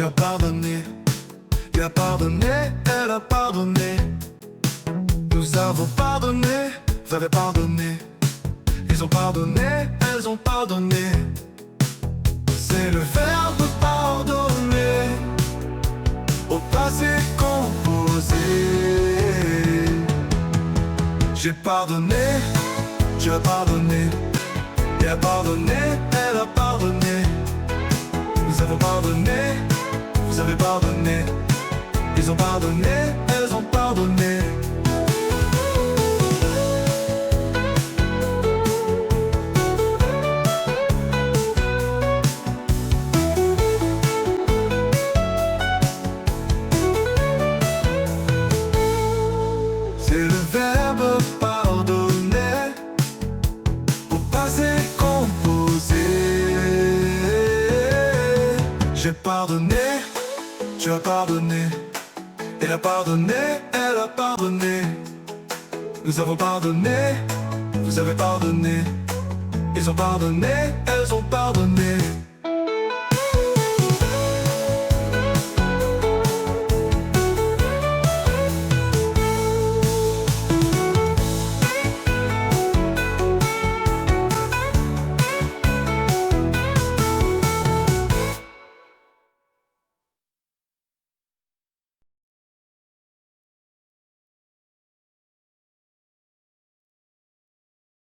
Tu as pardonné, il a pardonné, elle a pardonné. Nous avons pardonné, vous avez pardonné. Ils ont pardonné, elles ont pardonné. C'est le verbe pardonner au passé composé. J'ai pardonné, tu as pardonné. Il a pardonné, elle a pardonné. Nous avons pardonné, vous avez pardonné. Ils ont pardonné, elles ont pardonné. C'est le verbe pardonner au passé composé. J'ai pardonné, tu as pardonné. Il a pardonné, elle a pardonné. Nous avons pardonné, vous avez pardonné. Ils ont pardonné, elles ont pardonné.